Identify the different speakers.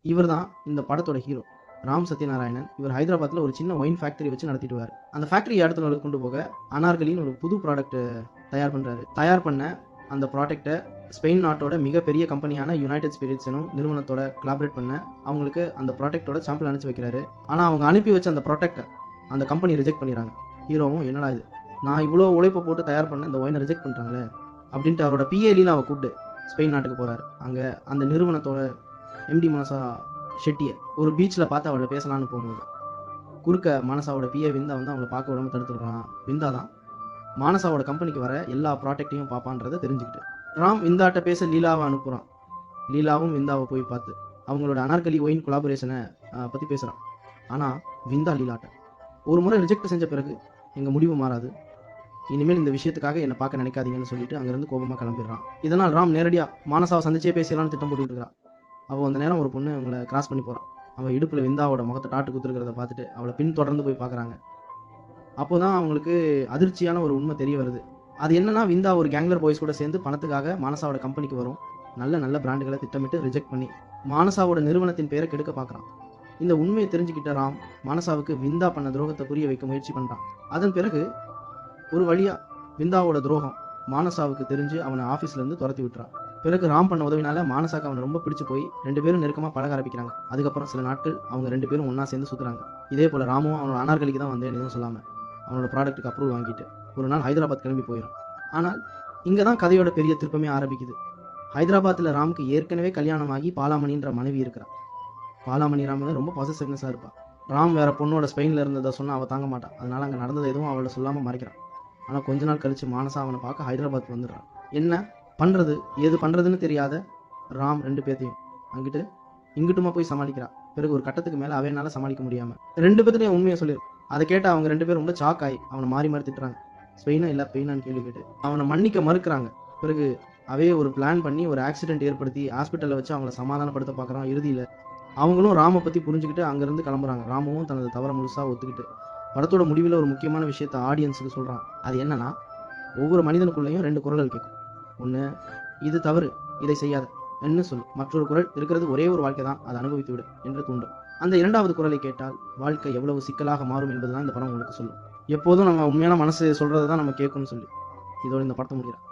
Speaker 1: இவர் தான் இந்த படத்தோட ஹீரோ ராம் சத்யநாராயணன். இவர் ஹைதராபாத்தில் ஒரு சின்ன ஒயின் ஃபேக்டரி வச்சு நடத்திட்டு அந்த ஃபேக்டரி இடத்துல கொண்டு போக அனார்கலின்னு ஒரு புது ப்ராடக்ட் தயார் பண்ணுறாரு. தயார் பண்ண அந்த ப்ராடக்ட்டை ஸ்பெயின் நாட்டோட மிகப்பெரிய கம்பெனியான யுனைடெட் ஸ்பிரிட்ஸ் எனும் நிறுவனத்தோட கொலாபரேட் பண்ண அவங்களுக்கு அந்த ப்ராடக்ட்டோட சாம்பிள் அனுப்பிச்சு வைக்கிறாரு. ஆனால் அவங்க அனுப்பி வச்ச அந்த ப்ராடக்ட்டை அந்த கம்பெனி ரிஜெக்ட் பண்ணிடுறாங்க. ஹீரோவும் என்னடா இது, நான் இவ்வளோ உழைப்பை போட்டு தயார் பண்ண இந்த ஒயினை ரிஜெக்ட் பண்ணிட்டாங்களே அப்படின்ட்டு அவரோட பிஏலின்னு அவ கூப்பிட்டு ஸ்பெயின் நாட்டுக்கு போகிறார். அங்கே அந்த நிறுவனத்தோட எம்டி மனசா ஷெட்டியை ஒரு பீச்சில் பார்த்து அவளை பேசலான்னு போகும்போது குறுக்க மானசாவோட பிஏ விந்தா வந்து அவங்கள பார்க்க விடாமல் தடுத்துடுறான். விந்தா தான் மானசாவோட கம்பெனிக்கு வர எல்லா ப்ராடக்ட்டையும் பார்ப்பான்றதை தெரிஞ்சுக்கிட்டு ராம் விந்தாட்ட பேச லீலாவை அனுப்புகிறான். லீலாவும் விந்தாவை போய் பார்த்து அவங்களோட அனார்கலி ஒயின் கொலாபரேஷனை பற்றி பேசுகிறான். ஆனால் விந்தா லீலாட்ட ஒரு முறை ரிஜெக்ட் செஞ்ச பிறகு எங்கள் முடிவு மாறாது, இனிமேல் இந்த விஷயத்துக்காக என்னை பார்க்க நினைக்காதீங்கன்னு சொல்லிட்டு அங்கேருந்து கோபமாக கிளம்பிடுறான். இதனால் ராம் நேரடியாக மானசாவை சந்திச்சே பேசலான்னு திட்டம் போட்டுக்கிட்டு இருக்கிறான். அவள் அந்த நேரம் ஒரு பொண்ணு அவங்கள கிராஸ் பண்ணி போகிறான். அவள் இடுப்பில் விந்தாவோட முகத்தை டாட்டு குத்துருக்கிறத பார்த்துட்டு அவளை பின் தொடர்ந்து போய் பார்க்குறாங்க. அப்போ தான் அவங்களுக்கு அதிர்ச்சியான ஒரு உண்மை தெரிய வருது. அது என்னன்னா, விந்தா ஒரு கேங்லர் பாய்ஸ் கூட சேர்ந்து பணத்துக்காக மானசாவோட கம்பெனிக்கு வரும் நல்ல நல்ல பிராண்டுகளை திட்டமிட்டு ரிஜெக்ட் பண்ணி மானசாவோட நிறுவனத்தின் பேரை கெடுக்க பார்க்குறான். இந்த உண்மையை தெரிஞ்சுக்கிட்ட ராம் மானசாவுக்கு விந்தா பண்ண துரோகத்தை புரிய வைக்க முயற்சி பண்ணுறான். அதன் பிறகு ஒரு வழியாக விந்தாவோட துரோகம் மானசாவுக்கு தெரிஞ்சு அவனை ஆஃபீஸ்லேருந்து துரத்தி விட்டுறான். பிறகு ராம் பண்ண உதவினால மானசாக்கு அவனை ரொம்ப பிடிச்சி போய் 2 பேரும் நெருக்கமாக பழக ஆரம்பிக்கிறாங்க. அதுக்கப்புறம் சில நாட்கள் அவங்க 2 பேரும் ஒன்றா சேர்ந்து சுற்றுறாங்க. இதே போல் ராமும் அவனோட அனார்கலிக்கு தான் வந்தேன் எதுவும் சொல்லாமல் அவனோட ப்ராடக்ட்டுக்கு அப்ரூவல் வாங்கிட்டு ஒரு நாள் ஹைதராபாத் கிளம்பி போயிடும். ஆனால் இங்கே தான் கதையோட பெரிய திருப்பமே ஆரம்பிக்குது. ஹைதராபாத்தில் ராமுக்கு ஏற்கனவே கல்யாணமாகி பாலாமணின்ற மனைவி இருக்கிறான். பாலாமணி ராம் வந்து ரொம்ப பாசிட்டிவ்னஸாக இருப்பாள். ராம் வேற பொண்ணோட ஸ்பெயினில் இருந்ததை சொன்னால் அவள் தாங்க மாட்டான். அதனால் அங்கே நடந்தது எதுவும் அவளை சொல்லாமல் மறைக்கிறான். ஆனால் கொஞ்ச நாள் கழித்து மானசா அவனை பார்க்க ஹைதராபாத் வந்துடுறான். என்ன பண்ணுறது ஏது பண்ணுறதுன்னு தெரியாத ராம் 2 பேர்த்தையும் அங்கிட்டு இங்கிட்டுமா போய் சமாளிக்கிறான். பிறகு ஒரு கட்டத்துக்கு மேலே அவனால் சமாளிக்க முடியாமல் 2 பேர்த்தையும் உண்மையை சொல்லிடு. அதை கேட்ட அவங்க 2 பேரும் ரொம்ப ஷாக் ஆகி அவனை மாறி மாறி திட்டுறாங்க. ஸ்பெயினா இல்லை பெயினான்னு கேள்வி கேட்டு அவனை மன்னிக்க மறுக்கிறாங்க. பிறகு அவே ஒரு பிளான் பண்ணி ஒரு ஆக்சிடென்ட் ஏற்படுத்தி ஹாஸ்பிட்டலில் வச்சு அவங்கள சமாதானப்படுத்த பார்க்குறான். இறுதியில் அவங்களும் ராமை பற்றி புரிஞ்சுக்கிட்டு அங்கேருந்து கிளம்புறாங்க. ராமுவும் தனது தவறை முழுசாக ஒத்துக்கிட்டு படத்தோட முடிவில் ஒரு முக்கியமான விஷயத்த ஆடியன்ஸுக்கு சொல்கிறான். அது என்னன்னா, ஒவ்வொரு மனிதனுக்குள்ளேயும் 2 குரல்கள் கேட்கும். ஒன்று, இது தவறு, இதை செய்யாத என்ன சொல்லு. மற்றொரு குரல், இருக்கிறது ஒரே ஒரு வாழ்க்கை தான், அதை அனுபவித்து விடு என்று தூண்டும். அந்த 2வது குரலை கேட்டால் வாழ்க்கை எவ்வளவு சிக்கலாக மாறும் என்பதுதான் இந்த படம் உங்களுக்கு சொல்லும். எப்போதும் நம்ம உண்மையான மனசு சொல்கிறது தான் நம்ம கேட்கும்னு சொல்லி இதோட இந்த படத்தை முடிகிறேன்.